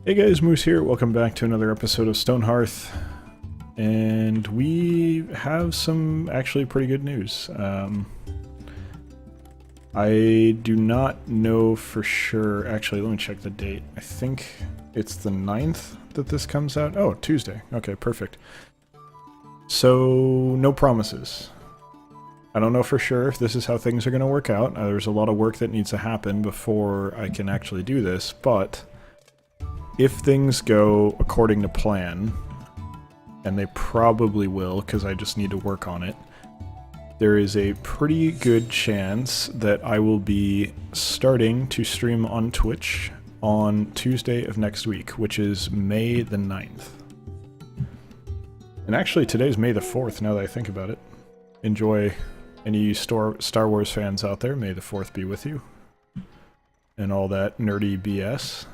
Hey guys, Moose here. Welcome back to another episode of Stonehearth. And we have some actually pretty good news. I do not know for sure. Actually, let me check the date. I think it's the 9th that this comes out. Oh, Tuesday. Okay, perfect. So, no promises. I don't know for sure if this is how things are going to work out. There's a lot of work that needs to happen before I can actually do this, but if things go according to plan, and they probably will because I just need to work on it, there is a pretty good chance that I will be starting to stream on Twitch on Tuesday of next week, which is May the 9th. And actually today's May the 4th now that I think about it. Enjoy any Star Wars fans out there, May the 4th be with you. And all that nerdy BS,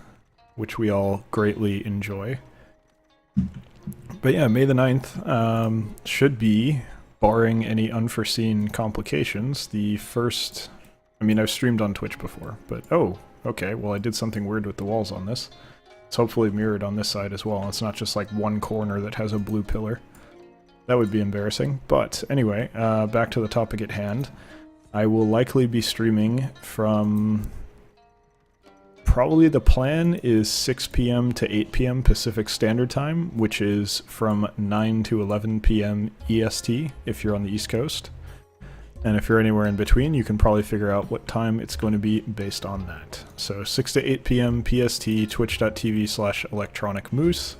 which we all greatly enjoy. But yeah, May the 9th should be, barring any unforeseen complications, the first... I mean, I've streamed on Twitch before, but oh, okay, well I did something weird with the walls on this. It's hopefully mirrored on this side as well. It's not just like one corner that has a blue pillar. That would be embarrassing. But anyway, back to the topic at hand. I will likely be streaming from... Probably the plan is 6 p.m. to 8 p.m. Pacific Standard Time, which is from 9 to 11 p.m. EST if you're on the East Coast. And if you're anywhere in between, you can probably figure out what time it's going to be based on that. So 6 to 8 p.m. PST, twitch.tv/electronicmoose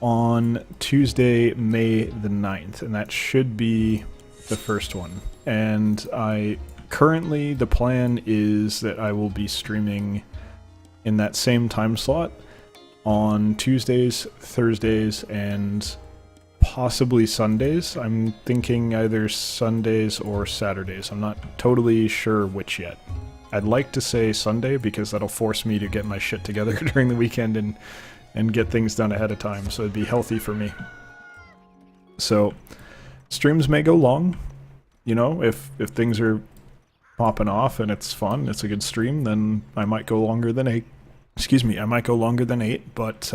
on Tuesday, May the 9th. And that should be the first one. And currently, the plan is that I will be streaming in that same time slot on Tuesdays, Thursdays, and possibly Sundays. I'm thinking either Sundays or Saturdays. I'm not totally sure which yet. I'd like to say Sunday because that'll force me to get my shit together during the weekend and get things done ahead of time, so it'd be healthy for me. So, streams may go long. You know, if things are popping off and it's fun, it's a good stream, then I might go longer than 8. I might go longer than 8, but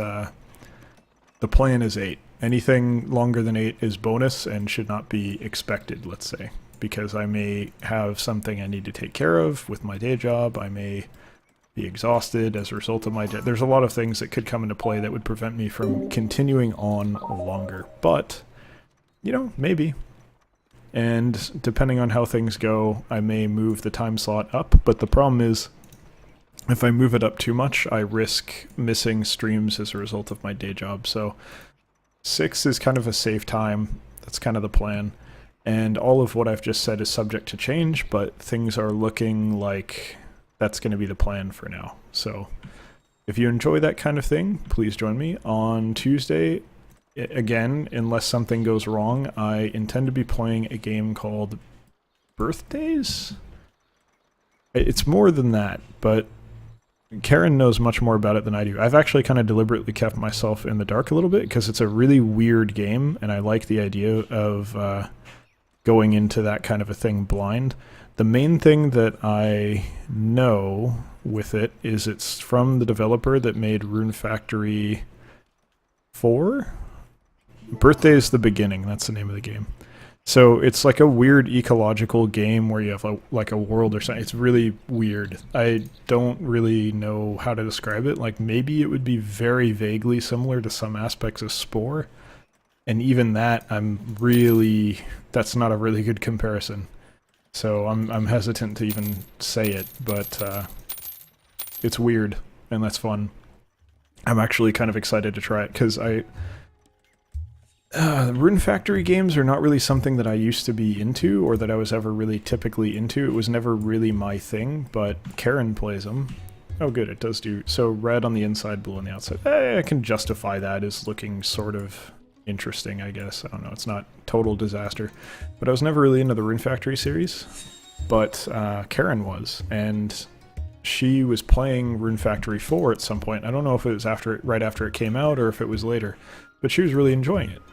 the plan is 8. Anything longer than 8 is bonus and should not be expected, let's say, because I may have something I need to take care of with my day job. I may be exhausted as a result of my day. There's a lot of things that could come into play that would prevent me from continuing on longer, but, you know, maybe. And depending on how things go, I may move the time slot up, but the problem is, if I move it up too much, I risk missing streams as a result of my day job. So 6 is kind of a safe time. That's kind of the plan. And all of what I've just said is subject to change, but things are looking like that's going to be the plan for now. So if you enjoy that kind of thing, please join me on Tuesday. Again, unless something goes wrong, I intend to be playing a game called Birthdays? It's more than that, but Karen knows much more about it than I do. I've actually kind of deliberately kept myself in the dark a little bit because it's a really weird game, and I like the idea of going into that kind of a thing blind. The main thing that I know with it is it's from the developer that made Rune Factory 4? Birthday is the Beginning, that's the name of the game. So it's like a weird ecological game where you have like a world or something. It's really weird. I don't really know how to describe it. Like maybe it would be very vaguely similar to some aspects of Spore. And even that, that's not a really good comparison. So I'm hesitant to even say it, but it's weird and that's fun. I'm actually kind of excited to try it because Rune Factory games are not really something that I used to be into or that I was ever really typically into. It was never really my thing, but Karen plays them. Oh good, it does do. So red on the inside, blue on the outside. I can justify that as looking sort of interesting, I guess. I don't know, it's not total disaster. But I was never really into the Rune Factory series, but Karen was, and she was playing Rune Factory 4 at some point. I don't know if it was right after it came out or if it was later, but she was really enjoying it.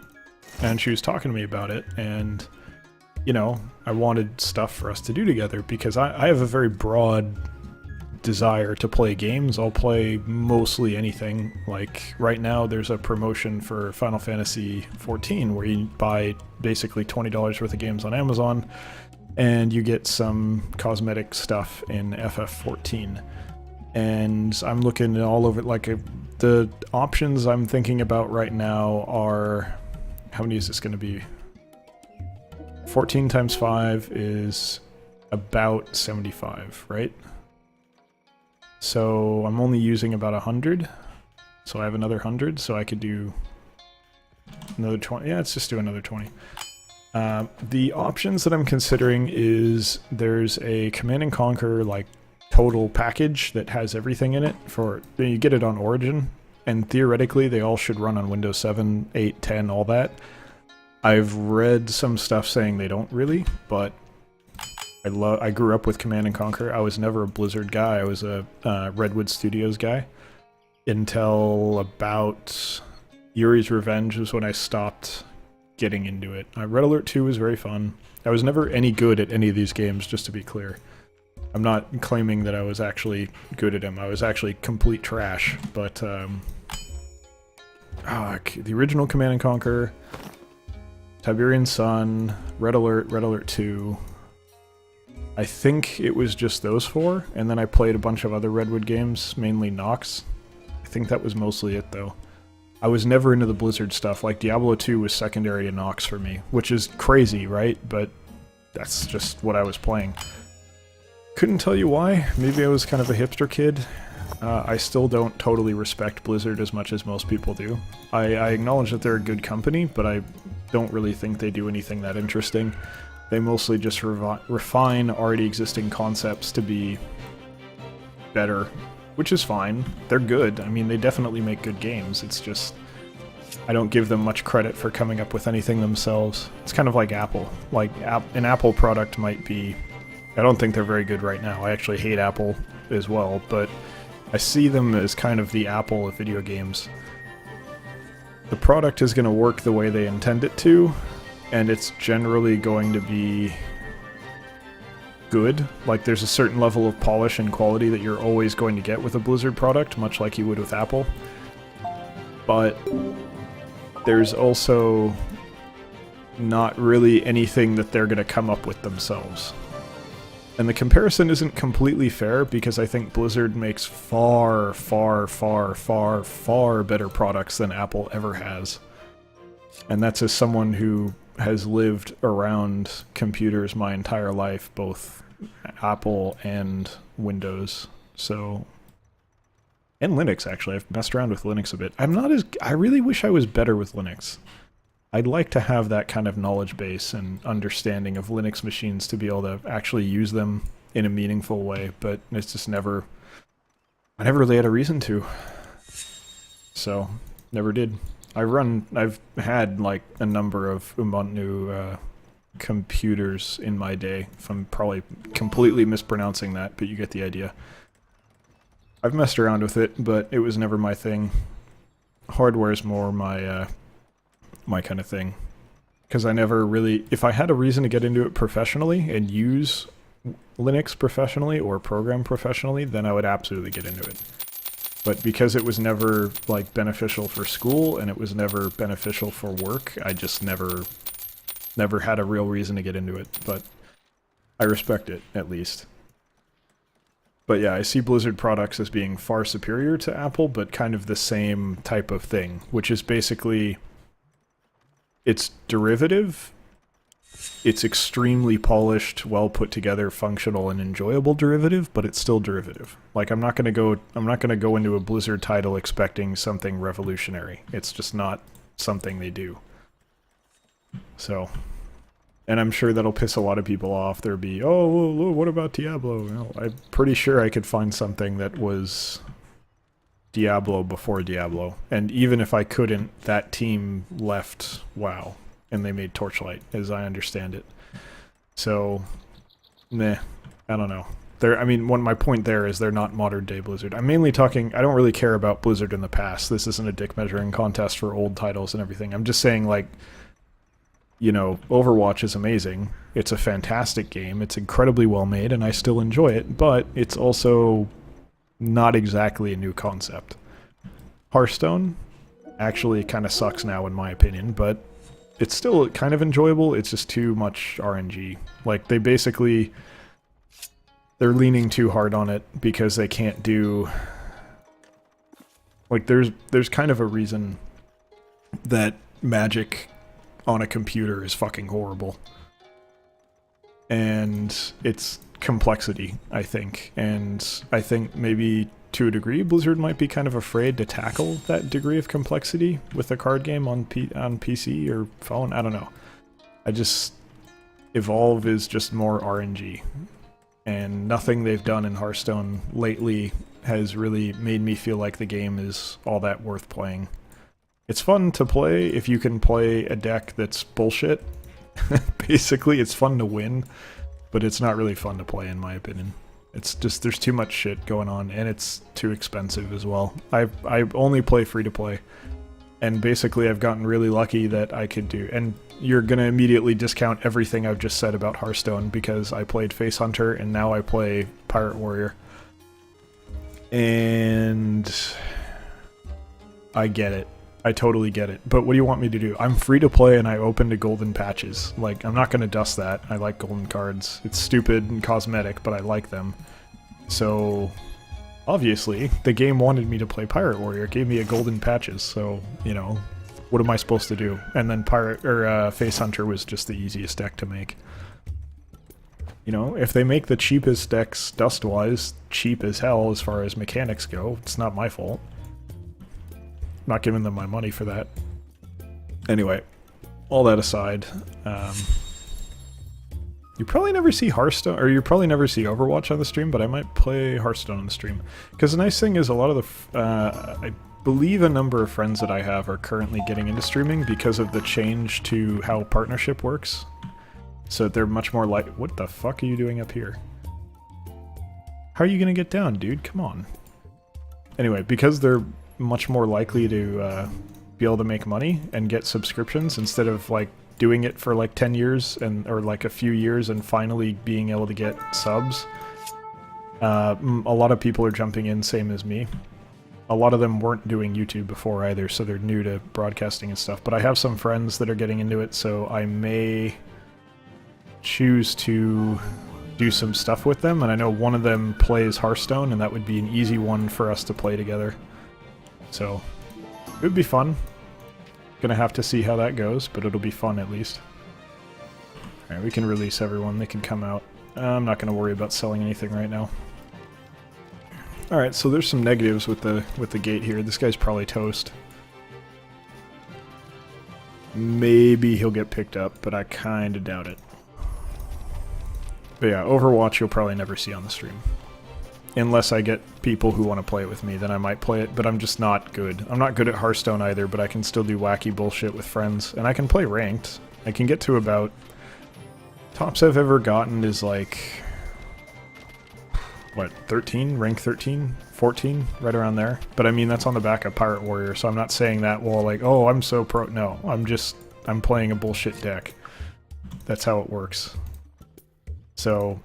And she was talking to me about it, and, you know, I wanted stuff for us to do together because I have a very broad desire to play games, I'll play mostly anything. Like right now there's a promotion for Final Fantasy XIV where you buy basically $20 worth of games on Amazon and you get some cosmetic stuff in FF14. And I'm looking all over, like the options I'm thinking about right now are, how many is this going to be? 14 times 5 is about 75, right? So I'm only using about 100, so I have another 100, so I could do another 20. Yeah, let's just do another 20. The options that I'm considering is there's a Command & Conquer like total package that has everything in it. For you get it on Origin, and theoretically they all should run on Windows 7, 8, 10, all that. I've read some stuff saying they don't really, but I grew up with Command & Conquer. I was never a Blizzard guy. I was a Redwood Studios guy until about Yuri's Revenge was when I stopped getting into it. Red Alert 2 was very fun. I was never any good at any of these games, just to be clear. I'm not claiming that I was actually good at them. I was actually complete trash, but the original Command & Conquer, Tiberian Sun, Red Alert 2, I think it was just those four, and then I played a bunch of other Redwood games, mainly Nox. I think that was mostly it, though. I was never into the Blizzard stuff. Like, Diablo 2 was secondary to Nox for me, which is crazy, right? But that's just what I was playing. Couldn't tell you why. Maybe I was kind of a hipster kid. I still don't totally respect Blizzard as much as most people do. I acknowledge that they're a good company, but I don't really think they do anything that interesting. They mostly just refine already existing concepts to be better, which is fine. They're good. I mean, they definitely make good games. It's just, I don't give them much credit for coming up with anything themselves. It's kind of like Apple. Like, an Apple product might be, I don't think they're very good right now. I actually hate Apple as well, but I see them as kind of the Apple of video games. The product is going to work the way they intend it to, and it's generally going to be good. Like, there's a certain level of polish and quality that you're always going to get with a Blizzard product, much like you would with Apple. But there's also not really anything that they're going to come up with themselves. And the comparison isn't completely fair, because I think Blizzard makes far, far, far, far, far better products than Apple ever has. And that's as someone who has lived around computers my entire life, both Apple and Windows. So, and Linux, actually. I've messed around with Linux a bit. I really wish I was better with Linux. I'd like to have that kind of knowledge base and understanding of Linux machines to be able to actually use them in a meaningful way, but it's just I never really had a reason to. So, never did. I've had like a number of Ubuntu computers in my day. If I'm probably completely mispronouncing that, but you get the idea. I've messed around with it, but it was never my thing. Hardware is more my my kind of thing, because I never really, if I had a reason to get into it professionally and use Linux professionally or program professionally, then I would absolutely get into it. But because it was never like beneficial for school and it was never beneficial for work, I just never had a real reason to get into it. But I respect it, at least. But yeah, I see Blizzard products as being far superior to Apple, but kind of the same type of thing, which is basically, it's derivative. It's extremely polished, well put together, functional, and enjoyable derivative, but it's still derivative. Like, I'm not gonna go into a Blizzard title expecting something revolutionary. It's just not something they do. So, and I'm sure that'll piss a lot of people off. There'll be, oh, what about Diablo? Well, I'm pretty sure I could find something that was Diablo before Diablo. And even if I couldn't, that team left WoW. And they made Torchlight, as I understand it. So, meh, I don't know. My point there is they're not modern-day Blizzard. I'm mainly talking, I don't really care about Blizzard in the past. This isn't a dick measuring contest for old titles and everything. I'm just saying, like, you know, Overwatch is amazing. It's a fantastic game. It's incredibly well made, and I still enjoy it, but it's also not exactly a new concept. Hearthstone actually kind of sucks now in my opinion, but it's still kind of enjoyable. It's just too much RNG. Like, they're leaning too hard on it because they can't do... Like, there's kind of a reason that Magic on a computer is fucking horrible. And it's complexity, I think. And I think maybe to a degree Blizzard might be kind of afraid to tackle that degree of complexity with a card game on PC or phone. I don't know. Evolve is just more RNG. And nothing they've done in Hearthstone lately has really made me feel like the game is all that worth playing. It's fun to play if you can play a deck that's bullshit. Basically, it's fun to win, but it's not really fun to play in my opinion. It's just, there's too much shit going on, and it's too expensive as well. I only play free-to-play, and basically I've gotten really lucky that I could do... And you're gonna immediately discount everything I've just said about Hearthstone because I played Face Hunter, and now I play Pirate Warrior. And... I get it. I totally get it. But what do you want me to do? I'm free to play and I opened a golden patches. Like, I'm not going to dust that. I like golden cards. It's stupid and cosmetic, but I like them. So, obviously, the game wanted me to play Pirate Warrior. It gave me a golden patches, so, you know, what am I supposed to do? And then Face Hunter was just the easiest deck to make. You know, if they make the cheapest decks dust-wise, cheap as hell as far as mechanics go, it's not my fault. Not giving them my money for that. Anyway, all that aside, you probably never see Hearthstone, or you probably never see Overwatch on the stream, but I might play Hearthstone on the stream. Because the nice thing is a lot of the, I believe a number of friends that I have are currently getting into streaming because of the change to how partnership works. So they're much more like, what the fuck are you doing up here? How are you gonna get down, dude? Come on. Anyway, because they're much more likely to be able to make money and get subscriptions instead of like doing it for like 10 years or like a few years and finally being able to get subs. A lot of people are jumping in, same as me. A lot of them weren't doing YouTube before either, so they're new to broadcasting and stuff. But I have some friends that are getting into it, so I may choose to do some stuff with them. And I know one of them plays Hearthstone, and that would be an easy one for us to play together. So, it would be fun. Gonna have to see how that goes, but it'll be fun at least. Alright, we can release everyone. They can come out. I'm not gonna worry about selling anything right now. Alright, so there's some negatives with the gate here. This guy's probably toast. Maybe he'll get picked up, but I kinda doubt it. But yeah, Overwatch you'll probably never see on the stream. Unless I get people who want to play it with me, then I might play it, but I'm just not good. I'm not good at Hearthstone either, but I can still do wacky bullshit with friends, and I can play ranked. I can get to about... Tops I've ever gotten is like... What, 13? Rank 13? 14? Right around there. But I mean, that's on the back of Pirate Warrior, so I'm not saying that, well, like, oh, I'm so pro... No, I'm playing a bullshit deck. That's how it works. So...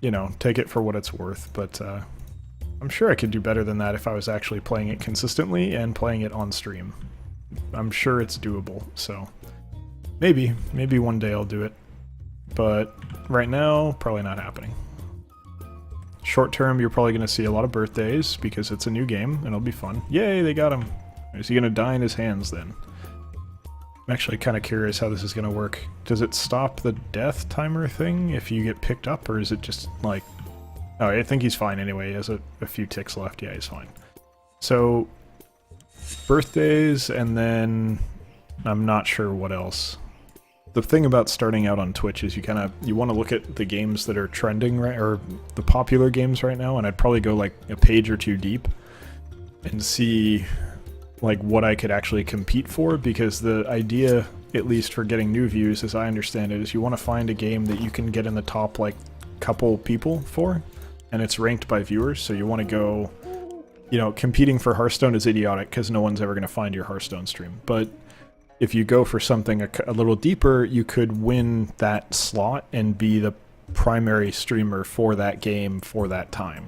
You know, take it for what it's worth, but I'm sure I could do better than that if I was actually playing it consistently and playing it on stream. I'm sure it's doable, so maybe one day I'll do it, but right now, probably not happening. Short term, you're probably going to see a lot of birthdays because it's a new game and it'll be fun. Yay, they got him! Is he going to die in his hands then? I'm actually kind of curious how this is going to work. Does it stop the death timer thing if you get picked up, or is it just like... Oh, I think he's fine anyway. He has a few ticks left. Yeah, he's fine. So, birthdays, and then I'm not sure what else. The thing about starting out on Twitch is you want to look at the games that are trending, right, or the popular games right now, and I'd probably go like a page or two deep and see... like what I could actually compete for, because the idea, at least for getting new views as I understand it, is you want to find a game that you can get in the top like couple people for, and it's ranked by viewers, so you want to go, you know, competing for Hearthstone is idiotic because no one's ever going to find your Hearthstone stream, but if you go for something a little deeper, you could win that slot and be the primary streamer for that game for that time.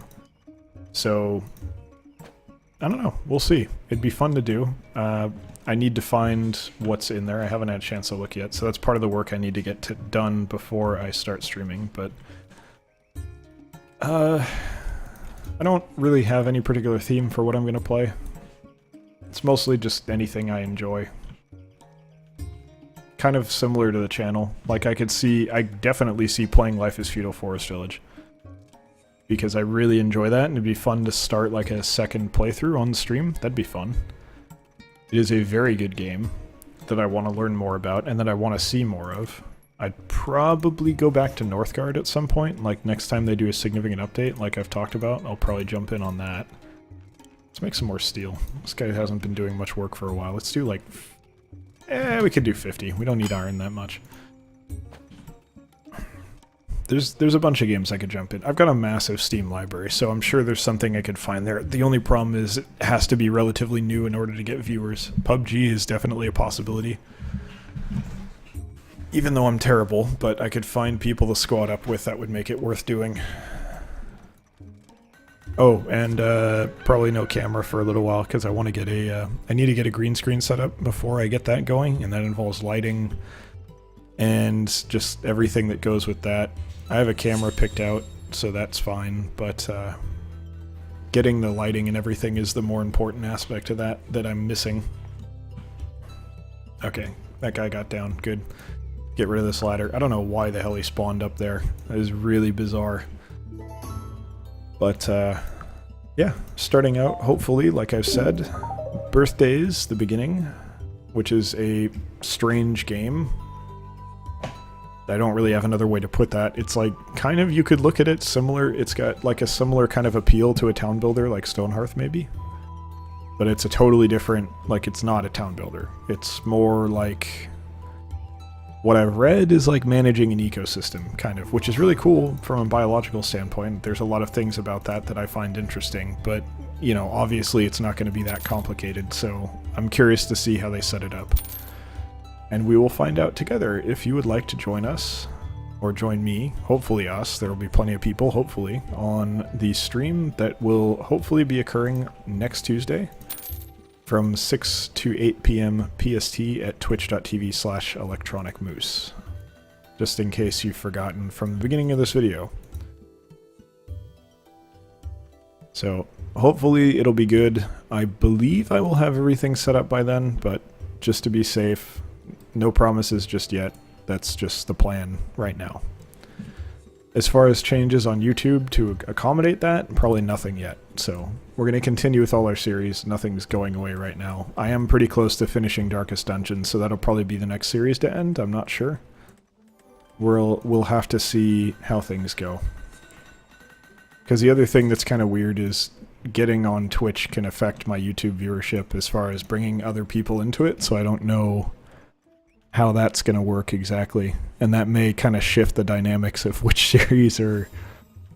So, I don't know. We'll see. It'd be fun to do. I need to find what's in there. I haven't had a chance to look yet, so that's part of the work I need to get done before I start streaming, but... I don't really have any particular theme for what I'm going to play. It's mostly just anything I enjoy. Kind of similar to the channel. Like I definitely see playing Life is Feudal Forest Village. Because I really enjoy that, and it'd be fun to start like a second playthrough on the stream. That'd be fun. It is a very good game that I want to learn more about, and that I want to see more of. I'd probably go back to Northgard at some point, like next time they do a significant update, like I've talked about, I'll probably jump in on that. Let's make some more steel. This guy hasn't been doing much work for a while. Let's do like... we could do 50. We don't need iron that much. There's a bunch of games I could jump in. I've got a massive Steam library, so I'm sure there's something I could find there. The only problem is it has to be relatively new in order to get viewers. PUBG is definitely a possibility. Even though I'm terrible, but I could find people to squad up with that would make it worth doing. Oh, and probably no camera for a little while, because I want to get I need to get a green screen set up before I get that going, and that involves lighting and just everything that goes with that. I have a camera picked out, so that's fine, but getting the lighting and everything is the more important aspect of that I'm missing. Okay, that guy got down. Good. Get rid of this ladder. I don't know why the hell he spawned up there. That is really bizarre. But, yeah, starting out, hopefully, like I've said, Birthday's the beginning, which is a strange game. I don't really have another way to put that. It's like, kind of, you could look at it similar, it's got like a similar kind of appeal to a town builder like Stonehearth maybe. But it's a totally different, like it's not a town builder. It's more like, what I've read is like managing an ecosystem, kind of, which is really cool from a biological standpoint. There's a lot of things about that I find interesting, but, you know, obviously it's not going to be that complicated, so I'm curious to see how they set it up. And we will find out together. If you would like to join us, or join me, hopefully us, there will be plenty of people, hopefully, on the stream that will hopefully be occurring next Tuesday from 6 to 8 p.m. PST at twitch.tv/electronicmoose. Just in case you've forgotten from the beginning of this video. So, hopefully it'll be good. I believe I will have everything set up by then, but just to be safe, no promises just yet. That's just the plan right now. As far as changes on YouTube to accommodate that, probably nothing yet. So we're going to continue with all our series. Nothing's going away right now. I am pretty close to finishing Darkest Dungeon, so that'll probably be the next series to end. I'm not sure. We'll have to see how things go. Because the other thing that's kind of weird is getting on Twitch can affect my YouTube viewership as far as bringing other people into it, so I don't know how that's going to work exactly, and that may kind of shift the dynamics of which series are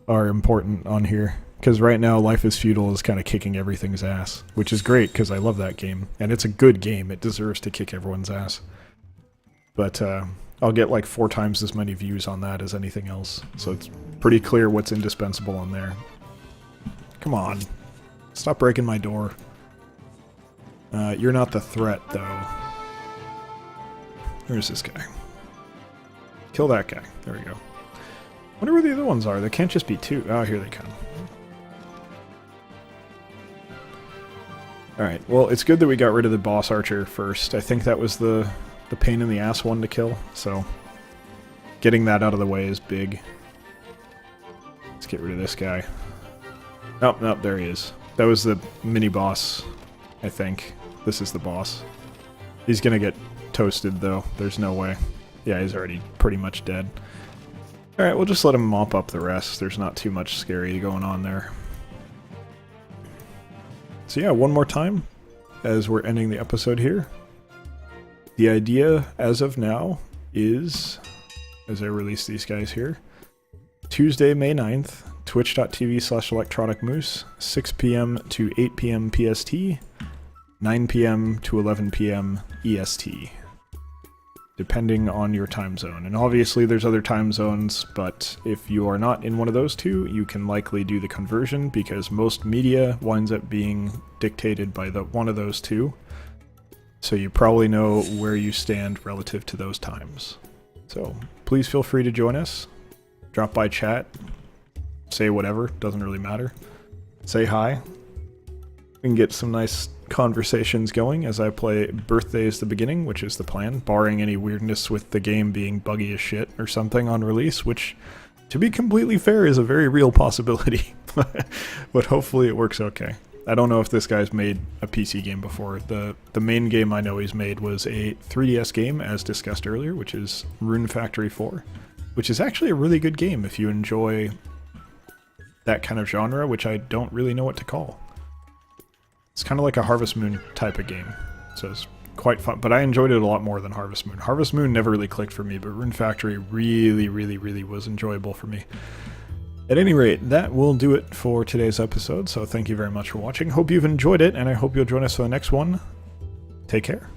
important on here, because right now Life is Feudal is kind of kicking everything's ass, which is great because I love that game, and it's a good game. It deserves to kick everyone's ass, but I'll get like 4 times as many views on that as anything else, so it's pretty clear what's indispensable on there. Come on, stop breaking my door. You're not the threat though. Where's this guy? Kill that guy. There we go. Wonder where the other ones are. There can't just be 2. Oh, here they come. Alright, well, it's good that we got rid of the boss archer first. I think that was the pain in the ass one to kill, so getting that out of the way is big. Let's get rid of this guy. Oh, no, there he is. That was the mini-boss, I think. This is the boss. He's gonna get toasted though. There's no way. Yeah, he's already pretty much dead. Alright, we'll just let him mop up the rest. There's not too much scary going on there. So yeah, one more time as we're ending the episode here. The idea as of now is, as I release these guys here, Tuesday, May 9th, twitch.tv/electronicmoose, 6 p.m. to 8 p.m. PST, 9 p.m. to 11 p.m. EST. depending on your time zone. And obviously there's other time zones, but if you are not in one of those two, you can likely do the conversion because most media winds up being dictated by one of those two. So you probably know where you stand relative to those times. So please feel free to join us. Drop by chat. Say whatever, doesn't really matter. Say hi. We can get some nice conversations going as I play Birthday's the Beginning, which is the plan, barring any weirdness with the game being buggy as shit or something on release, which, to be completely fair, is a very real possibility. But hopefully it works okay. I don't know if this guy's made a PC game before. The main game I know he's made was a 3DS game, as discussed earlier, which is Rune Factory 4, which is actually a really good game if you enjoy that kind of genre, which I don't really know what to call. It's kind of like a Harvest Moon type of game, so it's quite fun, but I enjoyed it a lot more than Harvest Moon. Harvest Moon never really clicked for me, but Rune Factory really, really, really was enjoyable for me. At any rate, that will do it for today's episode, so thank you very much for watching. Hope you've enjoyed it, and I hope you'll join us for the next one. Take care.